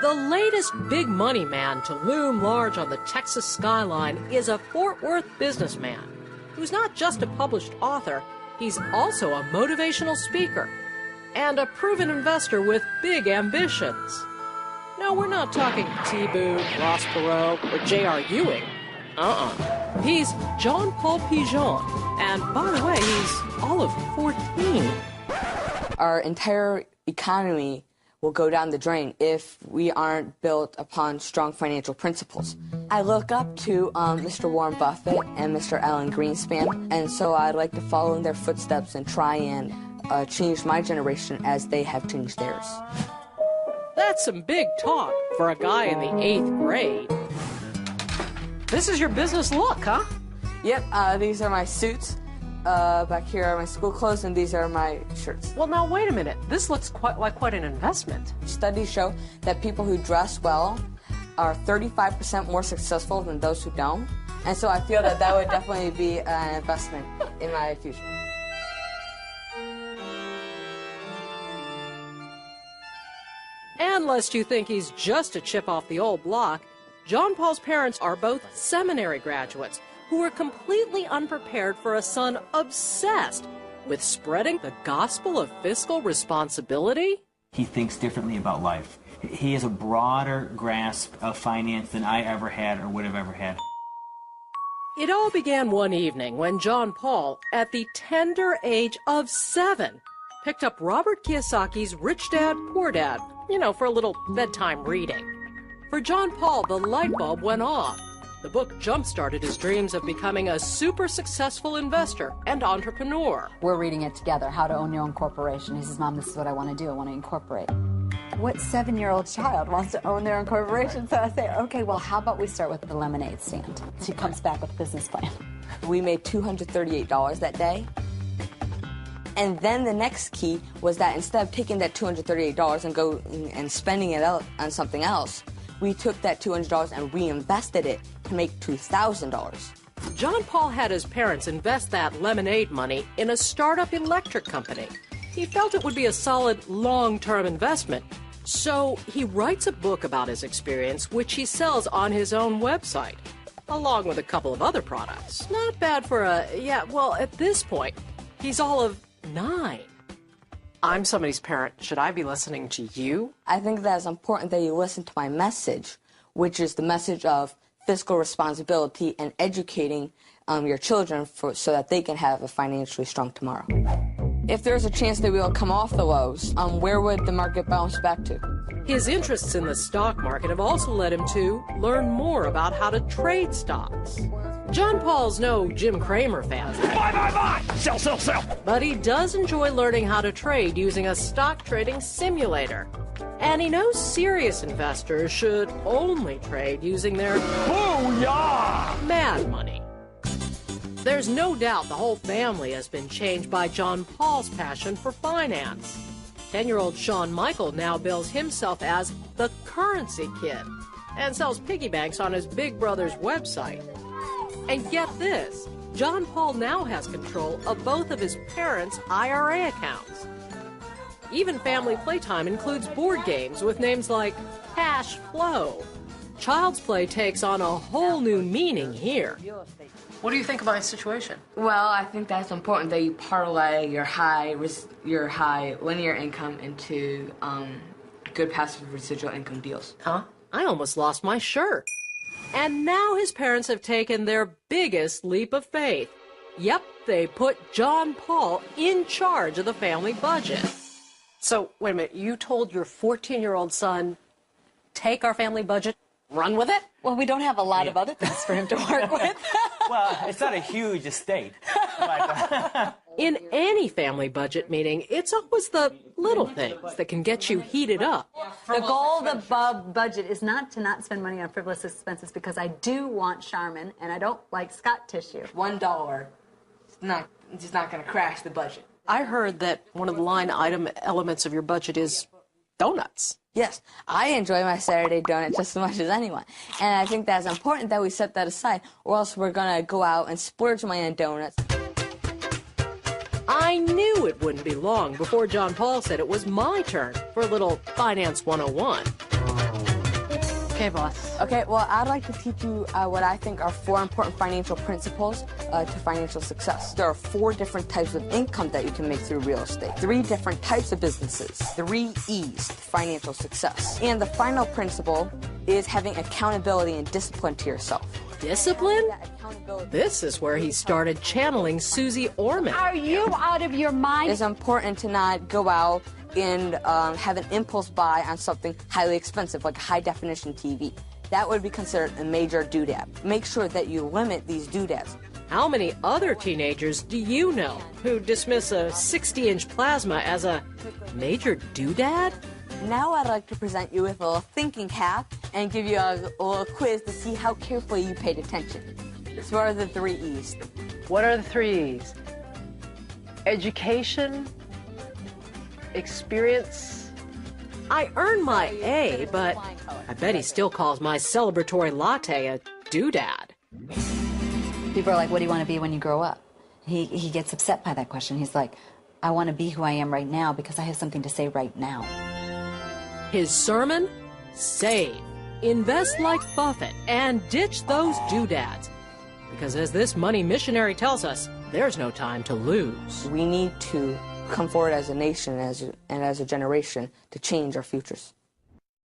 The latest big money man to loom large on the Texas skyline is a Fort Worth businessman who's not just a published author, he's also a motivational speaker and a proven investor with big ambitions. No, we're not talking T-Boone, Ross Perot, or J.R. Ewing. He's John Paul Pigeon, and by the way, he's all of 14. Our entire economy will go down the drain if we aren't built upon strong financial principles. I look up to Mr. Warren Buffett and Mr. Alan Greenspan, and so I'd like to follow in their footsteps and try and change my generation as they have changed theirs. That's some big talk for a guy in the 8th grade. This is your business look, huh? Yep, these are my suits. Back here are my school clothes, and these are my shirts. Well, now, wait a minute. This looks quite an investment. Studies show that people who dress well are 35% more successful than those who don't. And so I feel that that would definitely be an investment in my future. And lest you think he's just a chip off the old block, John Paul's parents are both seminary graduates who were completely unprepared for a son obsessed with spreading the gospel of fiscal responsibility. He thinks differently about life. He has a broader grasp of finance than I ever had or would have ever had. It all began one evening when John Paul, at the tender age of 7, picked up Robert Kiyosaki's Rich Dad, Poor Dad, for a little bedtime reading. For John Paul, the light bulb went off. The book jump-started his dreams of becoming a super successful investor and entrepreneur. We're reading it together, How to Own Your Own Corporation. He says, Mom, this is what I want to do. I want to incorporate. What 7-year-old child wants to own their own corporation? So I say, okay, well, how about we start with the lemonade stand? She comes back with a business plan. We made $238 that day. And then the next key was that instead of taking that $238 and go and spending it out on something else, we took that $200 and reinvested it to make $2,000. John Paul had his parents invest that lemonade money in a startup electric company. He felt it would be a solid long-term investment. So he writes a book about his experience, which he sells on his own website, along with a couple of other products. Not bad for at this point, he's all of 9. I'm somebody's parent. Should I be listening to you? I think that it's important that you listen to my message, which is the message of fiscal responsibility and educating your children so that they can have a financially strong tomorrow. If there's a chance that we will come off the lows, where would the market bounce back to? His interests in the stock market have also led him to learn more about how to trade stocks. John Paul's no Jim Cramer fan. Buy! Sell, sell, sell! But he does enjoy learning how to trade using a stock trading simulator. And he knows serious investors should only trade using their Booyah! mad money. There's no doubt the whole family has been changed by John Paul's passion for finance. 10-year-old Shawn Michael now bills himself as the currency kid and sells piggy banks on his big brother's website. And get this, John Paul now has control of both of his parents' IRA accounts. Even family playtime includes board games with names like Cash Flow. Child's play takes on a whole new meaning here. What do you think of my situation? Well, I think that's important that you parlay your high linear income into good passive residual income deals. Huh? I almost lost my shirt. And now his parents have taken their biggest leap of faith. Yep, they put John Paul in charge of the family budget. So, wait a minute, you told your 14-year-old son, take our family budget, run with it? Well, we don't have a lot of other things for him to work with. Well, it's not a huge estate. But, In any family budget meeting, it's always the little things that can get you heated up. The goal of the budget is not to not spend money on frivolous expenses, because I do want Charmin and I don't like Scott tissue. $1 is just not going to crash the budget. I heard that one of the line item elements of your budget is donuts. Yes, I enjoy my Saturday donut just as much as anyone. And I think that's important that we set that aside, or else we're going to go out and splurge money on donuts. I knew it wouldn't be long before John Paul said it was my turn for a little Finance 101. Okay, boss. Okay, well, I'd like to teach you what I think are 4 important financial principles to financial success. There are 4 different types of income that you can make through real estate, 3 different types of businesses, 3 E's to financial success. And the final principle is having accountability and discipline to yourself. Discipline? This is where he started channeling Susie Orman. Are you out of your mind? It's important to not go out and have an impulse buy on something highly expensive, like a high-definition TV. That would be considered a major doodad. Make sure that you limit these doodads. How many other teenagers do you know who dismiss a 60-inch plasma as a major doodad? Now I'd like to present you with a little thinking cap and give you a little quiz to see how carefully you paid attention. So what are the 3 E's? What are the 3 E's? Education, experience. I earned my A, but I bet he still calls my celebratory latte a doodad. People are like, what do you want to be when you grow up? He gets upset by that question. He's like, I want to be who I am right now because I have something to say right now. His sermon? Save, invest like Buffett, and ditch those doodads. Because as this money missionary tells us, there's no time to lose. We need to come forward as a nation and as a generation to change our futures.